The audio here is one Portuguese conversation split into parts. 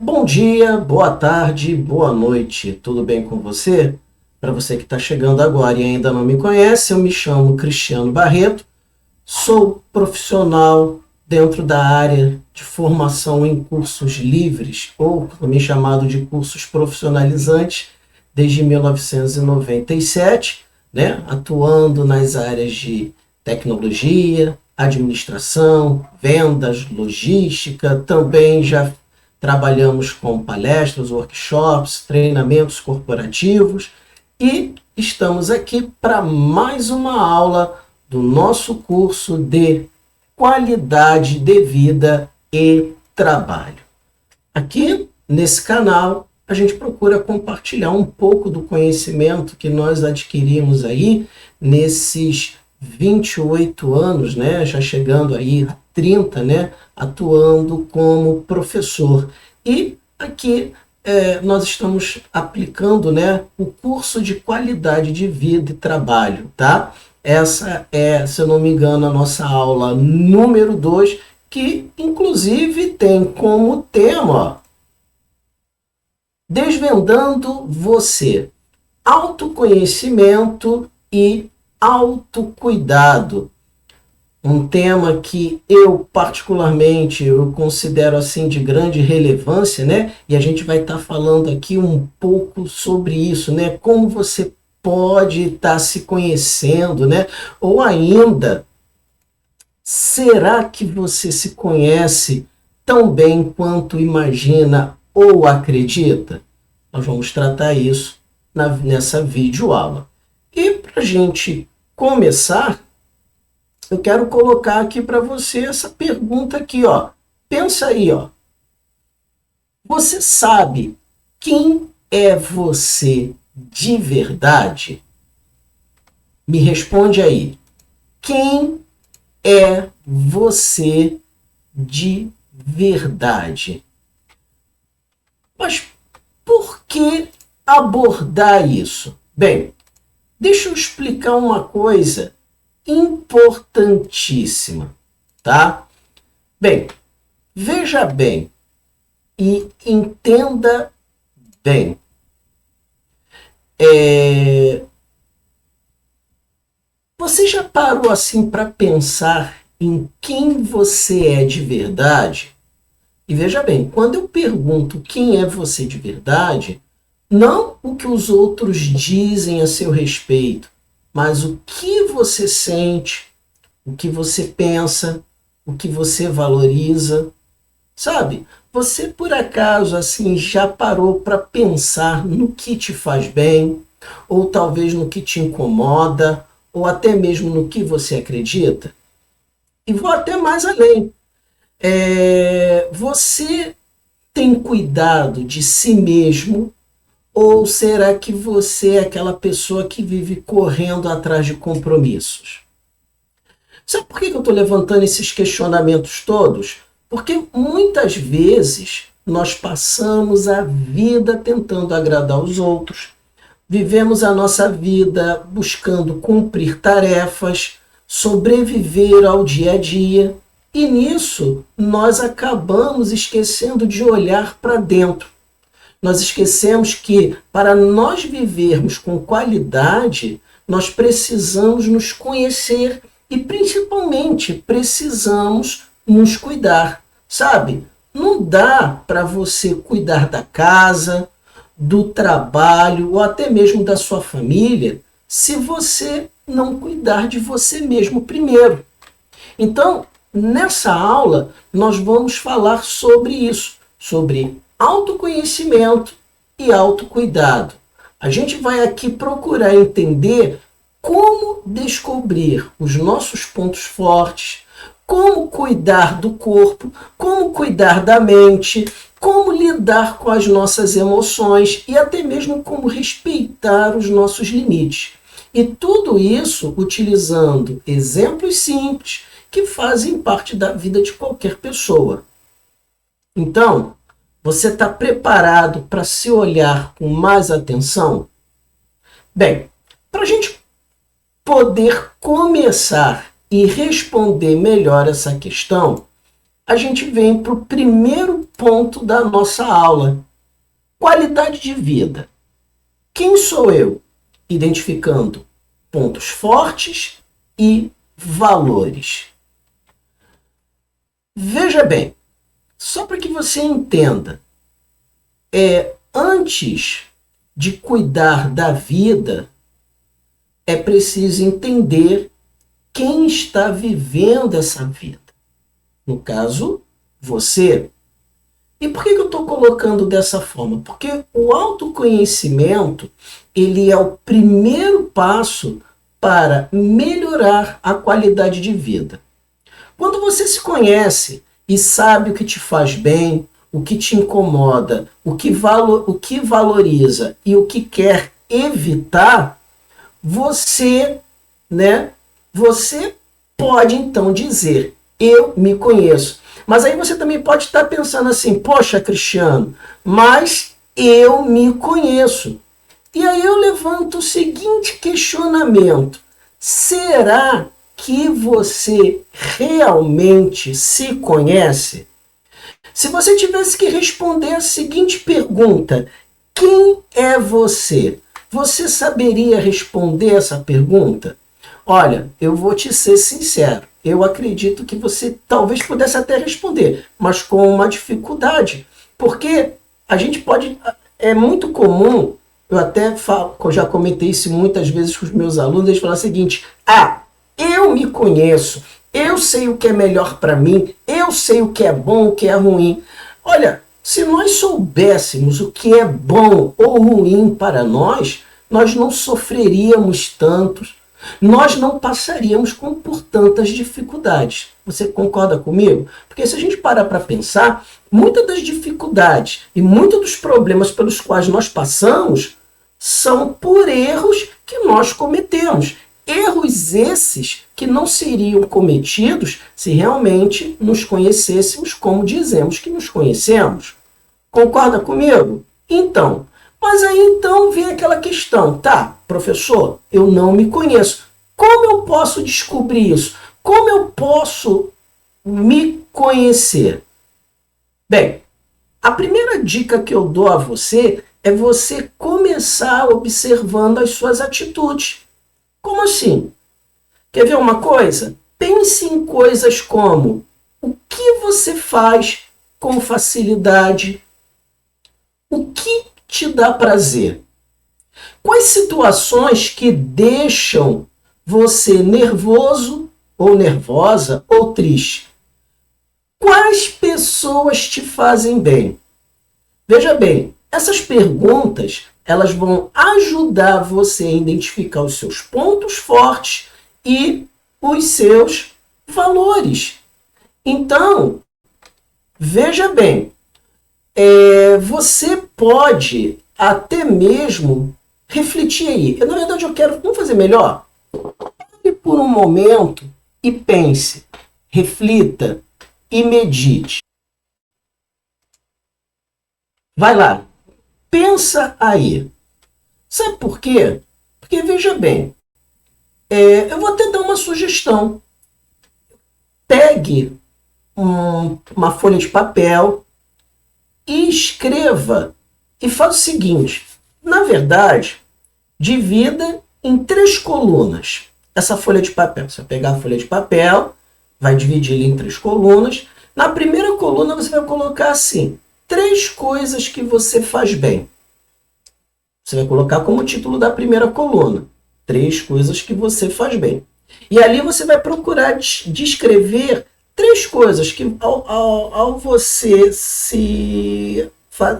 Bom dia, boa tarde, boa noite, tudo bem com você? Para você que está chegando agora e ainda não me conhece, eu me chamo Cristiano Barreto, sou profissional dentro da área de formação em cursos livres, ou também chamado de cursos profissionalizantes, desde 1997, né? Atuando nas áreas de tecnologia, administração, vendas, logística, também já trabalhamos com palestras, workshops, treinamentos corporativos e estamos aqui para mais uma aula do nosso curso de qualidade de vida e trabalho. Aqui nesse canal a gente procura compartilhar um pouco do conhecimento que nós adquirimos aí nesses 28 anos, né, já chegando aí a 30, né, atuando como professor. E aqui nós estamos aplicando, né, o curso de qualidade de vida e trabalho, tá? Essa é, se eu não me engano, a nossa aula número 2, que inclusive tem como tema Desvendando Você, autoconhecimento e autocuidado. Um tema que eu particularmente eu considero assim de grande relevância, né? E a gente vai estar falando aqui um pouco sobre isso, né? Como você pode estar se conhecendo, né? Ou ainda, será que você se conhece tão bem quanto imagina ou acredita? Nós vamos tratar isso nessa videoaula. E para a gente começar, eu quero colocar aqui para você essa pergunta aqui, ó. Pensa aí, ó. Você sabe quem é você de verdade? Me responde aí. Quem é você de verdade? Mas por que abordar isso? Bem, deixa eu explicar uma coisa importantíssima, tá? Bem, veja bem e entenda bem. Você já parou assim para pensar em quem você é de verdade? E veja bem, quando eu pergunto quem é você de verdade, não o que os outros dizem a seu respeito, mas o que você sente, o que você pensa, o que você valoriza. Sabe? Você por acaso assim já parou para pensar no que te faz bem, ou talvez no que te incomoda, ou até mesmo no que você acredita? E vou até mais além. Você tem cuidado de si mesmo? Ou será que você é aquela pessoa que vive correndo atrás de compromissos? Sabe por que eu estou levantando esses questionamentos todos? Porque muitas vezes nós passamos a vida tentando agradar os outros, vivemos a nossa vida buscando cumprir tarefas, sobreviver ao dia a dia, e nisso nós acabamos esquecendo de olhar para dentro. Nós esquecemos que, para nós vivermos com qualidade, nós precisamos nos conhecer e, principalmente, precisamos nos cuidar. Sabe? Não dá para você cuidar da casa, do trabalho ou até mesmo da sua família se você não cuidar de você mesmo primeiro. Então, nessa aula, nós vamos falar sobre isso, sobre autoconhecimento e autocuidado. A gente vai aqui procurar entender como descobrir os nossos pontos fortes, como cuidar do corpo, como cuidar da mente, como lidar com as nossas emoções e até mesmo como respeitar os nossos limites. E tudo isso utilizando exemplos simples que fazem parte da vida de qualquer pessoa. Então, você está preparado para se olhar com mais atenção? Bem, para a gente poder começar e responder melhor essa questão, a gente vem para o primeiro ponto da nossa aula. Qualidade de vida. Quem sou eu? Identificando pontos fortes e valores. Veja bem, só para que você entenda, antes de cuidar da vida, é preciso entender quem está vivendo essa vida. No caso, você. E por que eu estou colocando dessa forma? Porque o autoconhecimento, ele é o primeiro passo para melhorar a qualidade de vida. Quando você se conhece e sabe o que te faz bem, o que te incomoda, o que valoriza e o que quer evitar, você pode então dizer, eu me conheço. Mas aí você também pode estar pensando assim, poxa, Cristiano, mas eu me conheço. E aí eu levanto o seguinte questionamento, será que você realmente se conhece? Se você tivesse que responder a seguinte pergunta, quem é você? Você saberia responder essa pergunta? Olha, eu vou te ser sincero, eu acredito que você talvez pudesse até responder, mas com uma dificuldade, porque a gente pode, é muito comum, eu até falo, eu já comentei isso muitas vezes com os meus alunos, eles falam o seguinte, eu me conheço, eu sei o que é melhor para mim, eu sei o que é bom, o que é ruim. Olha, se nós soubéssemos o que é bom ou ruim para nós não sofreríamos tanto, nós não passaríamos por tantas dificuldades. Você concorda comigo? Porque se a gente parar para pensar, muitas das dificuldades e muitos dos problemas pelos quais nós passamos são por erros que nós cometemos. Erros esses que não seriam cometidos se realmente nos conhecêssemos como dizemos que nos conhecemos. Concorda comigo? Então, mas aí então vem aquela questão, tá, professor, eu não me conheço. Como eu posso descobrir isso? Como eu posso me conhecer? Bem, a primeira dica que eu dou a você é você começar observando as suas atitudes. Como assim? Quer ver uma coisa? Pense em coisas como o que você faz com facilidade, o que te dá prazer, quais situações que deixam você nervoso ou nervosa ou triste, quais pessoas te fazem bem. Veja bem, essas perguntas elas vão ajudar você a identificar os seus pontos fortes e os seus valores. Então, veja bem, você pode até mesmo refletir aí. Na verdade, vamos fazer melhor? Pare por um momento e pense, reflita e medite. Vai lá. Pensa aí. Sabe por quê? Porque, veja bem, eu vou até dar uma sugestão. Pegue uma folha de papel e escreva. E faça o seguinte, na verdade, divida em 3 colunas essa folha de papel. Você vai pegar a folha de papel, vai dividir em 3 colunas. Na primeira coluna você vai colocar assim, 3 coisas que você faz bem. Você vai colocar como título da primeira coluna, 3 coisas que você faz bem. E ali você vai procurar descrever 3 coisas que, ao você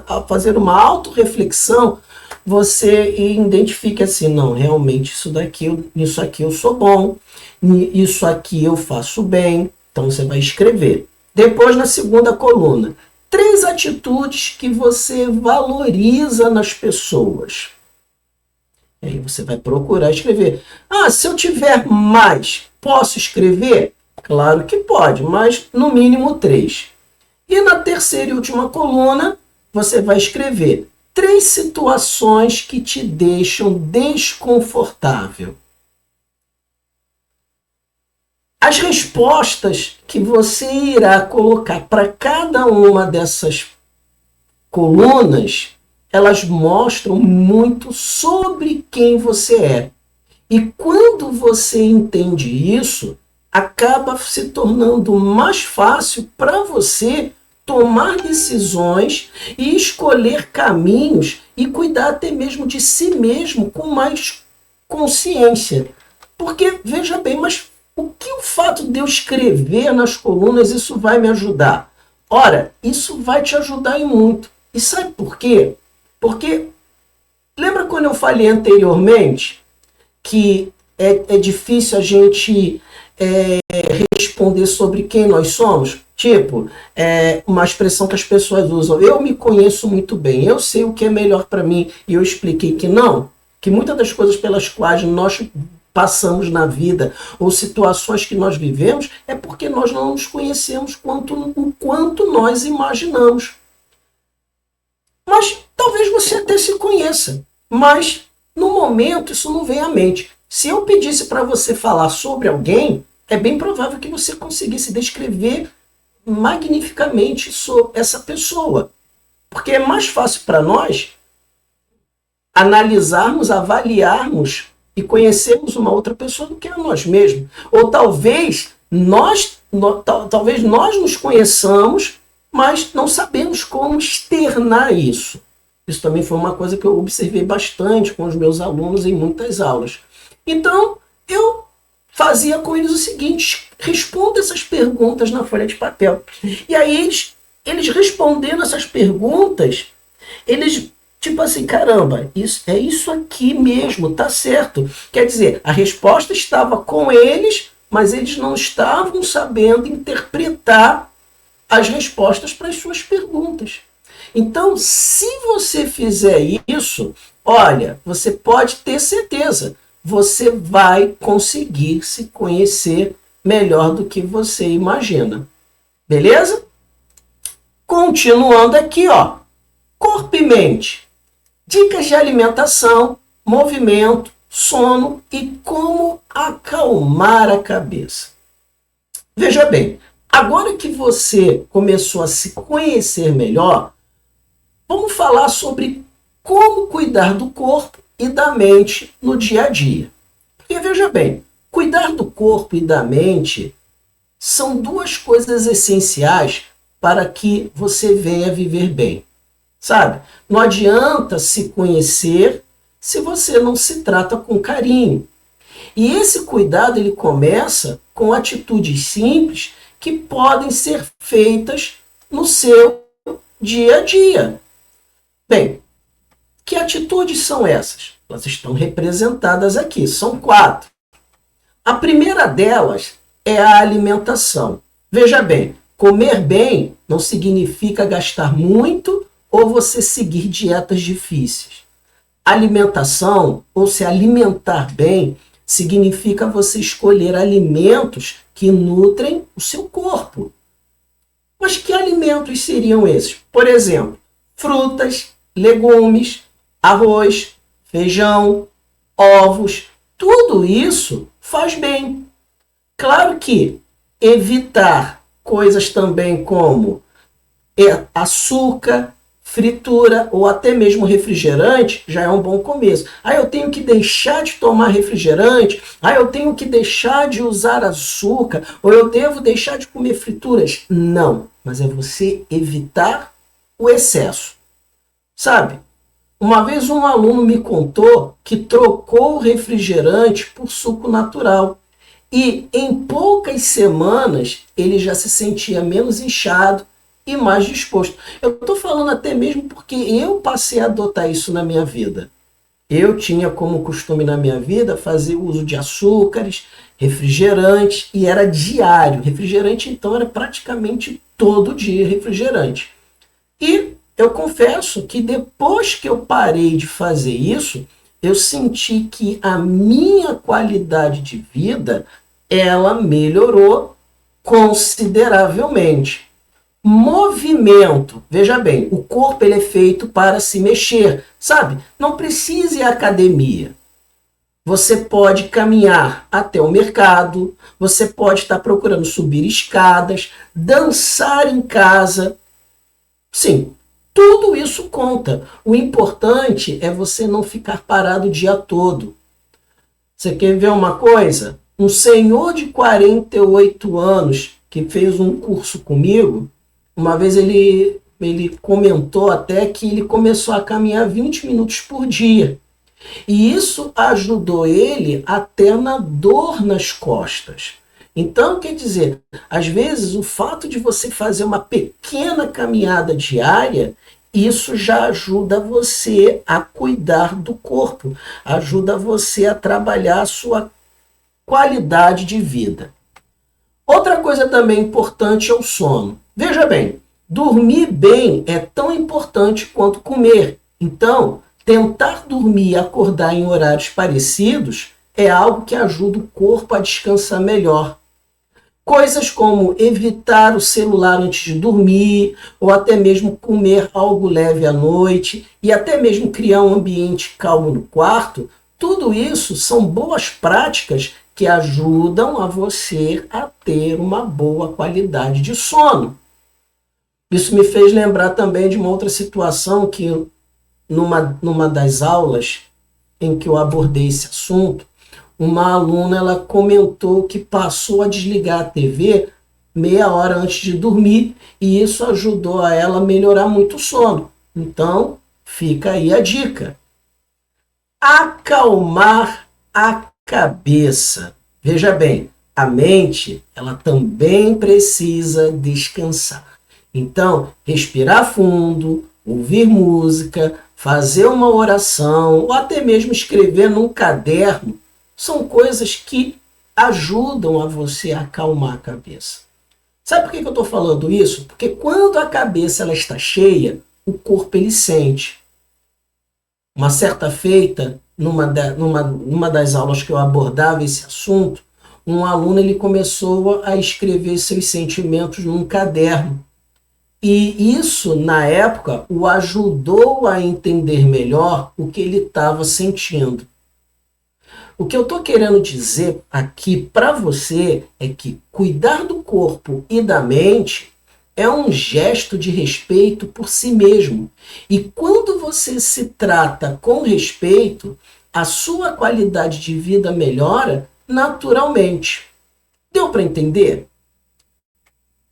ao fazer uma autorreflexão, você identifica assim, não, realmente isso aqui eu sou bom, isso aqui eu faço bem. Então você vai escrever. Depois, na segunda coluna, 3 atitudes que você valoriza nas pessoas. E aí você vai procurar escrever. Se eu tiver mais, posso escrever? Claro que pode, mas no mínimo 3. E na terceira e última coluna, você vai escrever 3 situações que te deixam desconfortável. As respostas que você irá colocar para cada uma dessas colunas, elas mostram muito sobre quem você é. E quando você entende isso, acaba se tornando mais fácil para você tomar decisões e escolher caminhos e cuidar até mesmo de si mesmo com mais consciência. Porque, veja bem, mas o que o fato de eu escrever nas colunas, isso vai me ajudar? Ora, isso vai te ajudar em muito. E sabe por quê? Porque, lembra quando eu falei anteriormente que é difícil a gente responder sobre quem nós somos? Tipo, uma expressão que as pessoas usam, eu me conheço muito bem, eu sei o que é melhor para mim, e eu expliquei que não, que muitas das coisas pelas quais nós passamos na vida, ou situações que nós vivemos, é porque nós não nos conhecemos o quanto nós imaginamos. Mas talvez você até se conheça, mas no momento isso não vem à mente. Se eu pedisse para você falar sobre alguém, é bem provável que você conseguisse descrever magnificamente sobre essa pessoa. Porque é mais fácil para nós analisarmos, avaliarmos e conhecermos uma outra pessoa do que a nós mesmos. Ou talvez nós nos conheçamos, mas não sabemos como externar isso. Isso também foi uma coisa que eu observei bastante com os meus alunos em muitas aulas. Então, eu fazia com eles o seguinte, responda essas perguntas na folha de papel. E aí, eles respondendo essas perguntas, eles, tipo assim, caramba, é isso aqui mesmo, tá certo. Quer dizer, a resposta estava com eles, mas eles não estavam sabendo interpretar as respostas para as suas perguntas. Então, se você fizer isso, olha, você pode ter certeza, você vai conseguir se conhecer melhor do que você imagina. Beleza? Continuando aqui, ó. Corpo e mente. Dicas de alimentação, movimento, sono e como acalmar a cabeça. Veja bem, agora que você começou a se conhecer melhor, vamos falar sobre como cuidar do corpo e da mente no dia a dia. Porque veja bem, cuidar do corpo e da mente são duas coisas essenciais para que você venha viver bem. Sabe? Não adianta se conhecer se você não se trata com carinho. E esse cuidado ele começa com atitudes simples que podem ser feitas no seu dia a dia. Bem, que atitudes são essas? Elas estão representadas aqui, são 4. A primeira delas é a alimentação. Veja bem, comer bem não significa gastar muito ou você seguir dietas difíceis. Alimentação, ou se alimentar bem, significa você escolher alimentos que nutrem o seu corpo. Mas que alimentos seriam esses? Por exemplo, frutas, legumes, arroz, feijão, ovos, tudo isso faz bem. Claro que evitar coisas também como açúcar, fritura ou até mesmo refrigerante já é um bom começo. Eu tenho que deixar de tomar refrigerante, eu tenho que deixar de usar açúcar, ou eu devo deixar de comer frituras. Não, mas é você evitar o excesso. Sabe, uma vez um aluno me contou que trocou o refrigerante por suco natural. E em poucas semanas ele já se sentia menos inchado e mais disposto. Eu estou falando até mesmo porque eu passei a adotar isso na minha vida. Eu tinha como costume na minha vida fazer uso de açúcares, refrigerantes, e era diário. Refrigerante, então, era praticamente todo dia refrigerante. E eu confesso que depois que eu parei de fazer isso, eu senti que a minha qualidade de vida, ela melhorou consideravelmente. Movimento. Veja bem, o corpo ele é feito para se mexer, sabe? Não precisa ir à academia. Você pode caminhar até o mercado, você pode estar procurando subir escadas, dançar em casa. Sim, tudo isso conta. O importante é você não ficar parado o dia todo. Você quer ver uma coisa? Um senhor de 48 anos que fez um curso comigo, uma vez ele comentou até que ele começou a caminhar 20 minutos por dia. E isso ajudou ele até na dor nas costas. Então, quer dizer, às vezes o fato de você fazer uma pequena caminhada diária, isso já ajuda você a cuidar do corpo, ajuda você a trabalhar a sua qualidade de vida. Outra coisa também importante é o sono. Veja bem, dormir bem é tão importante quanto comer. Então, tentar dormir e acordar em horários parecidos é algo que ajuda o corpo a descansar melhor. Coisas como evitar o celular antes de dormir, ou até mesmo comer algo leve à noite, e até mesmo criar um ambiente calmo no quarto, tudo isso são boas práticas que ajudam a você a ter uma boa qualidade de sono. Isso me fez lembrar também de uma outra situação que numa das aulas em que eu abordei esse assunto, uma aluna ela comentou que passou a desligar a TV meia hora antes de dormir e isso ajudou a ela a melhorar muito o sono. Então, fica aí a dica. Acalmar a cabeça. Veja bem, a mente ela também precisa descansar. Então, respirar fundo, ouvir música, fazer uma oração ou até mesmo escrever num caderno são coisas que ajudam a você a acalmar a cabeça. Sabe por que eu estou falando isso? Porque quando a cabeça ela está cheia, o corpo ele sente. Uma certa feita, numa das aulas que eu abordava esse assunto, um aluno ele começou a escrever seus sentimentos num caderno. E isso, na época, o ajudou a entender melhor o que ele estava sentindo. O que eu estou querendo dizer aqui para você é que cuidar do corpo e da mente é um gesto de respeito por si mesmo. E quando você se trata com respeito, a sua qualidade de vida melhora naturalmente. Deu para entender?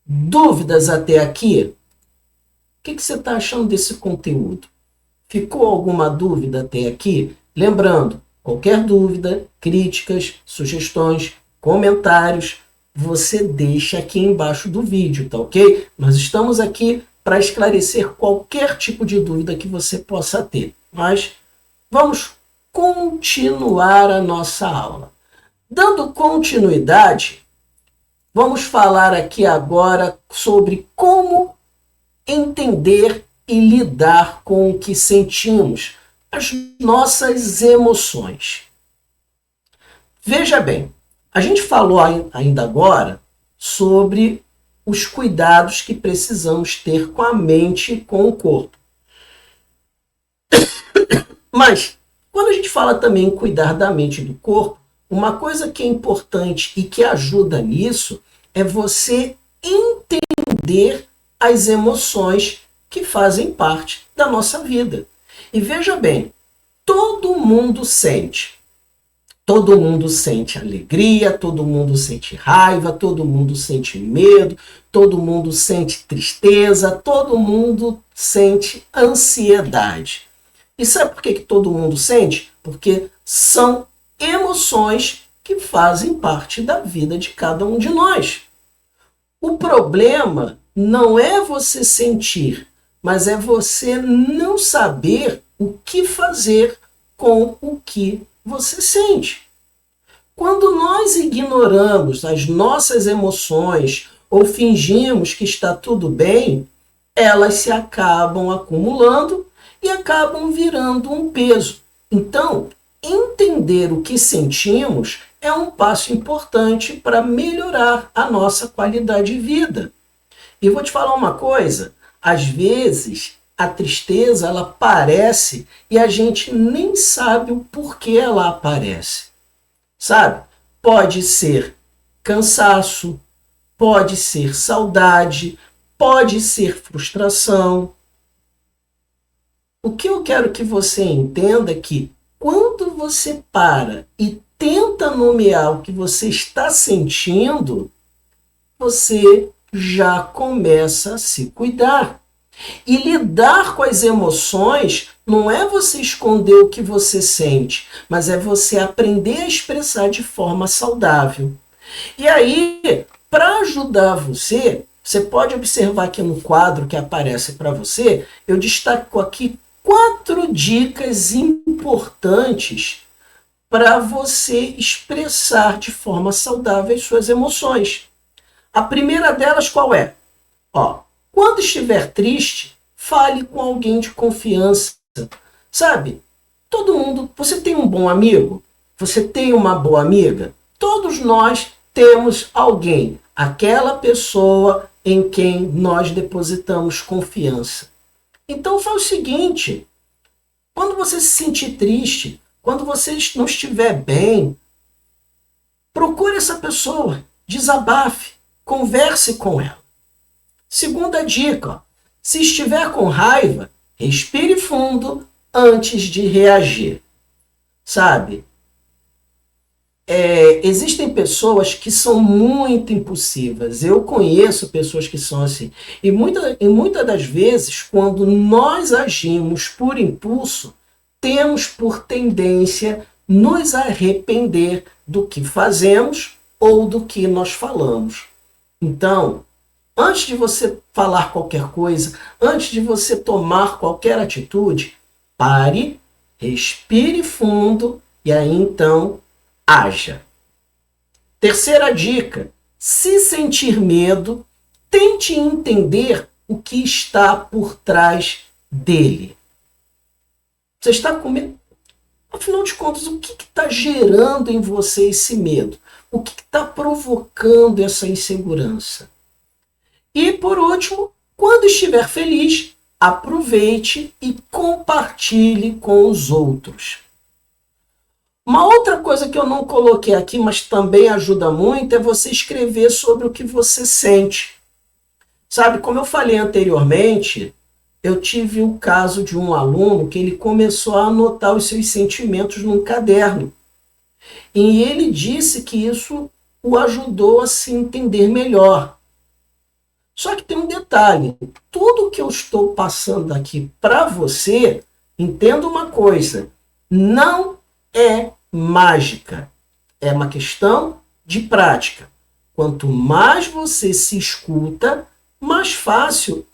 Dúvidas até aqui? O que você está achando desse conteúdo? Ficou alguma dúvida até aqui? Lembrando, qualquer dúvida, críticas, sugestões, comentários, você deixa aqui embaixo do vídeo, tá ok? Nós estamos aqui para esclarecer qualquer tipo de dúvida que você possa ter. Mas vamos continuar a nossa aula. Dando continuidade, vamos falar aqui agora sobre como entender e lidar com o que sentimos, as nossas emoções. Veja bem, a gente falou ainda agora sobre os cuidados que precisamos ter com a mente e com o corpo. Mas, quando a gente fala também em cuidar da mente e do corpo, uma coisa que é importante e que ajuda nisso é você entender as emoções que fazem parte da nossa vida. E veja bem, todo mundo sente. Todo mundo sente alegria, todo mundo sente raiva, todo mundo sente medo, todo mundo sente tristeza, todo mundo sente ansiedade. E sabe por que todo mundo sente? Porque são emoções que fazem parte da vida de cada um de nós. O problema não é você sentir, mas é você não saber o que fazer com o que você sente. Quando nós ignoramos as nossas emoções ou fingimos que está tudo bem, elas se acabam acumulando e acabam virando um peso. Então, entender o que sentimos é um passo importante para melhorar a nossa qualidade de vida. E vou te falar uma coisa, às vezes a tristeza ela aparece e a gente nem sabe o porquê ela aparece. Sabe? Pode ser cansaço, pode ser saudade, pode ser frustração. O que eu quero que você entenda é que quando você para e tenta nomear o que você está sentindo, você já começa a se cuidar. E lidar com as emoções não é você esconder o que você sente, mas é você aprender a expressar de forma saudável. E aí, para ajudar você, você pode observar aqui no quadro que aparece para você, eu destaco aqui 4 dicas importantes para você expressar de forma saudável as suas emoções. A primeira delas qual é? Quando estiver triste, fale com alguém de confiança. Sabe? Todo mundo, você tem um bom amigo? Você tem uma boa amiga? Todos nós temos alguém, aquela pessoa em quem nós depositamos confiança. Então faz o seguinte, quando você se sentir triste, quando você não estiver bem, procure essa pessoa, desabafe, converse com ela. Segunda dica, se estiver com raiva, respire fundo antes de reagir. Sabe? Existem pessoas que são muito impulsivas. Eu conheço pessoas que são assim. E muitas das vezes, quando nós agimos por impulso, temos por tendência nos arrepender do que fazemos ou do que nós falamos. Então, antes de você falar qualquer coisa, antes de você tomar qualquer atitude, pare, respire fundo e aí então haja. Terceira dica, se sentir medo, tente entender o que está por trás dele. Você está com medo? Afinal de contas, o que está gerando em você esse medo? O que está provocando essa insegurança? E, por último, quando estiver feliz, aproveite e compartilhe com os outros. Uma outra coisa que eu não coloquei aqui, mas também ajuda muito, é você escrever sobre o que você sente. Sabe, como eu falei anteriormente, eu tive o caso de um aluno que ele começou a anotar os seus sentimentos num caderno. E ele disse que isso o ajudou a se entender melhor. Só que tem um detalhe, tudo que eu estou passando aqui para você, entenda uma coisa, não é mágica, é uma questão de prática. Quanto mais você se escuta, mais fácil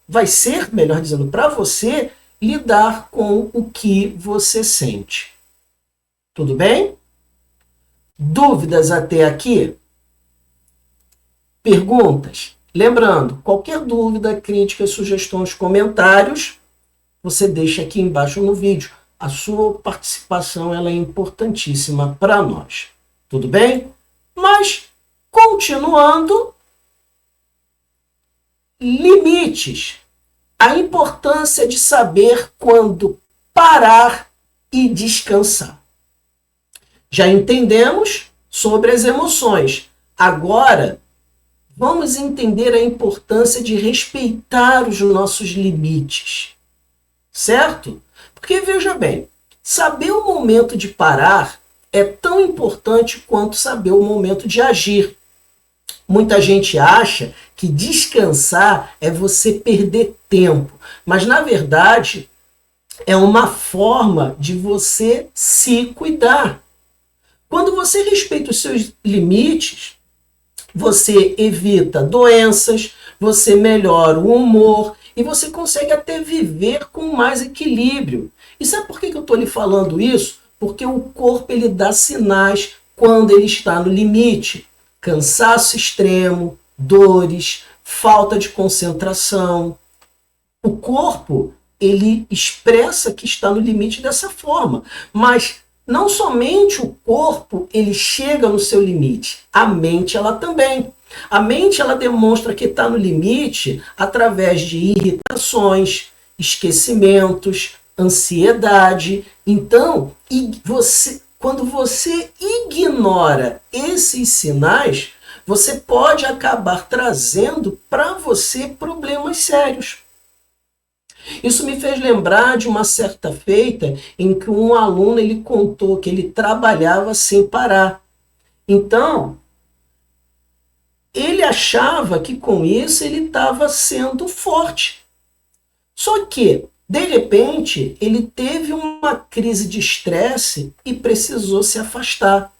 vai ser, melhor dizendo, para você lidar com o que você sente. Tudo bem? Dúvidas até aqui? Perguntas? Lembrando, qualquer dúvida, crítica, sugestões, comentários, você deixa aqui embaixo no vídeo. A sua participação ela é importantíssima para nós. Tudo bem? Mas, continuando, limites. A importância de saber quando parar e descansar. Já entendemos sobre as emoções. Agora, vamos entender a importância de respeitar os nossos limites. Certo? Porque, veja bem, saber o momento de parar é tão importante quanto saber o momento de agir. Muita gente acha que descansar é você perder tempo, mas, na verdade, é uma forma de você se cuidar. Quando você respeita os seus limites, você evita doenças, você melhora o humor e você consegue até viver com mais equilíbrio. E sabe por que eu estou lhe falando isso? Porque o corpo ele dá sinais quando ele está no limite. Cansaço extremo, dores, falta de concentração. O corpo ele expressa que está no limite dessa forma, mas não somente o corpo ele chega no seu limite, a mente ela também. A mente ela demonstra que está no limite através de irritações, esquecimentos, ansiedade. Então, quando você ignora esses sinais, você pode acabar trazendo para você problemas sérios. Isso me fez lembrar de uma certa feita em que um aluno ele contou que ele trabalhava sem parar. Então, ele achava que com isso ele estava sendo forte. Só que, de repente, ele teve uma crise de estresse e precisou se afastar.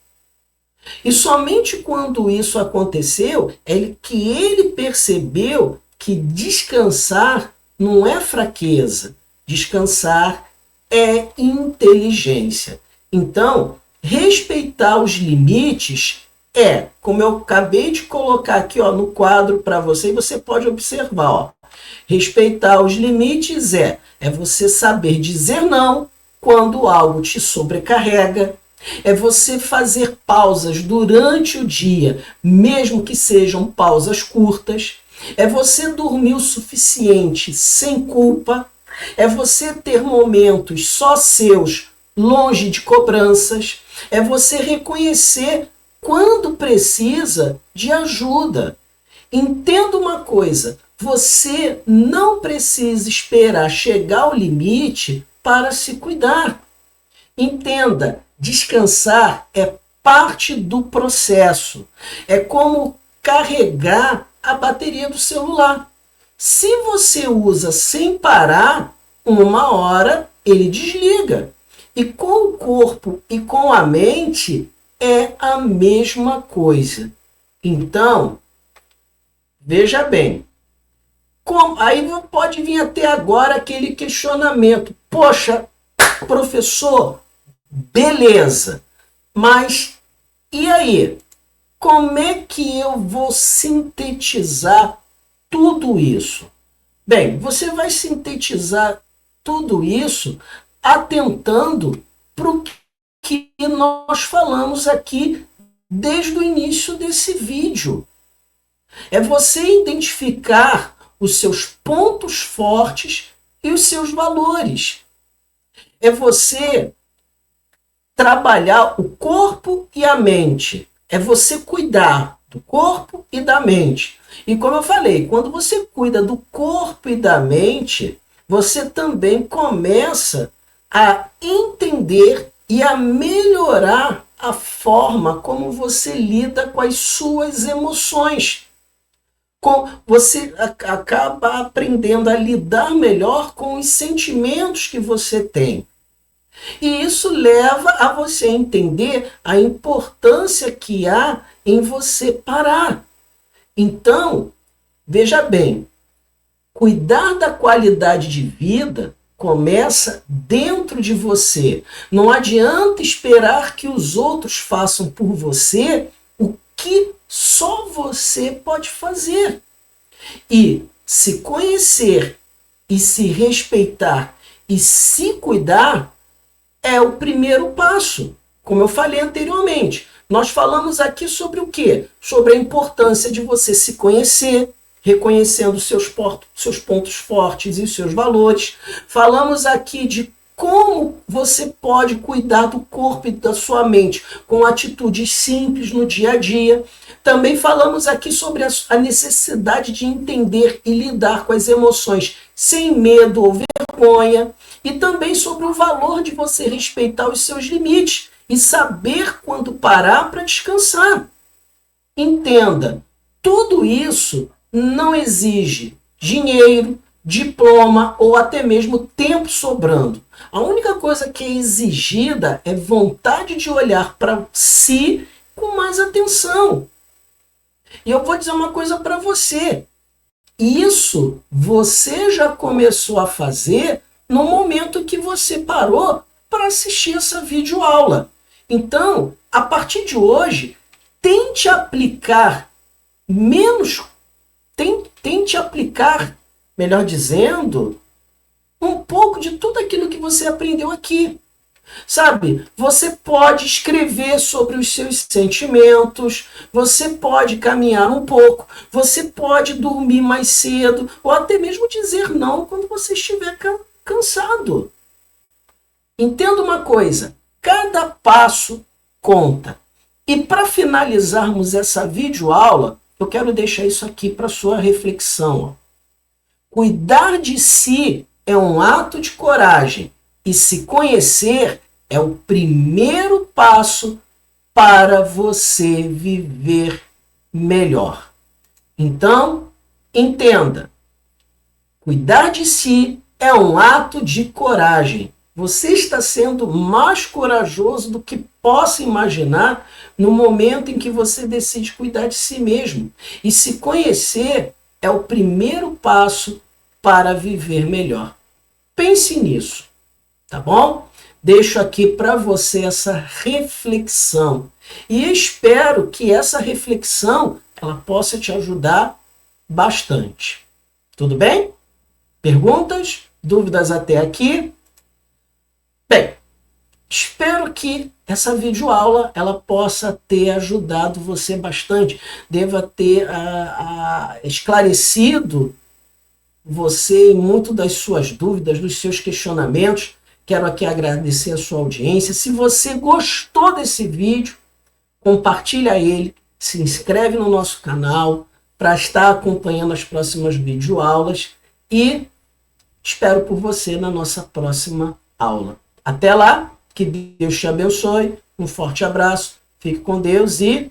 E somente quando isso aconteceu é que ele percebeu que descansar não é fraqueza, descansar é inteligência. Então, respeitar os limites como eu acabei de colocar aqui no quadro para você, e você pode observar. Respeitar os limites é você saber dizer não quando algo te sobrecarrega, é você fazer pausas durante o dia, mesmo que sejam pausas curtas, é você dormir o suficiente sem culpa, é você ter momentos só seus, longe de cobranças, é você reconhecer quando precisa de ajuda. Entenda uma coisa, você não precisa esperar chegar ao limite para se cuidar. Entenda, descansar é parte do processo. É como carregar a bateria do celular. Se você usa sem parar, uma hora ele desliga. E com o corpo e com a mente é a mesma coisa. Então, veja bem. Aí pode vir até agora aquele questionamento. Poxa, professor, beleza, mas e aí? Como é que eu vou sintetizar tudo isso? Bem, você vai sintetizar tudo isso atentando para o que nós falamos aqui desde o início desse vídeo. É você identificar os seus pontos fortes e os seus valores. É você trabalhar o corpo e a mente. É você cuidar do corpo e da mente. E como eu falei, quando você cuida do corpo e da mente, você também começa a entender e a melhorar a forma como você lida com as suas emoções. Você acaba aprendendo a lidar melhor com os sentimentos que você tem. E isso leva a você entender a importância que há em você parar. Então, veja bem, cuidar da qualidade de vida começa dentro de você. Não adianta esperar que os outros façam por você o que só você pode fazer. E se conhecer e se respeitar e se cuidar é o primeiro passo. Como eu falei anteriormente, nós falamos aqui sobre o quê? Sobre a importância de você se conhecer, reconhecendo seus pontos fortes e seus valores. Falamos aqui de como você pode cuidar do corpo e da sua mente com atitudes simples no dia a dia. Também falamos aqui sobre a necessidade de entender e lidar com as emoções sem medo ou vergonha. E também sobre o valor de você respeitar os seus limites e saber quando parar para descansar. Entenda, tudo isso não exige dinheiro, diploma ou até mesmo tempo sobrando. A única coisa que é exigida é vontade de olhar para si com mais atenção. E eu vou dizer uma coisa para você. Isso você já começou a fazer no momento que você parou para assistir essa videoaula. Então, a partir de hoje, tente aplicar melhor dizendo, um pouco de tudo aquilo que você aprendeu aqui. Sabe, você pode escrever sobre os seus sentimentos, você pode caminhar um pouco, você pode dormir mais cedo, ou até mesmo dizer não quando você estiver cansado. Entenda uma coisa, cada passo conta. E para finalizarmos essa videoaula, eu quero deixar isso aqui para sua reflexão. Cuidar de si é um ato de coragem e se conhecer é o primeiro passo para você viver melhor. Então, entenda, cuidar de si é um ato de coragem. Você está sendo mais corajoso do que possa imaginar no momento em que você decide cuidar de si mesmo. E se conhecer é o primeiro passo para viver melhor. Pense nisso, tá bom? Deixo aqui para você essa reflexão. E espero que essa reflexão ela possa te ajudar bastante. Tudo bem? Perguntas? Dúvidas até aqui? Bem, espero que essa videoaula ela possa ter ajudado você bastante, deva ter esclarecido você em muito das suas dúvidas, dos seus questionamentos. Quero aqui agradecer a sua audiência. Se você gostou desse vídeo, compartilha ele, se inscreve no nosso canal para estar acompanhando as próximas videoaulas e espero por você na nossa próxima aula. Até lá, que Deus te abençoe, um forte abraço, fique com Deus e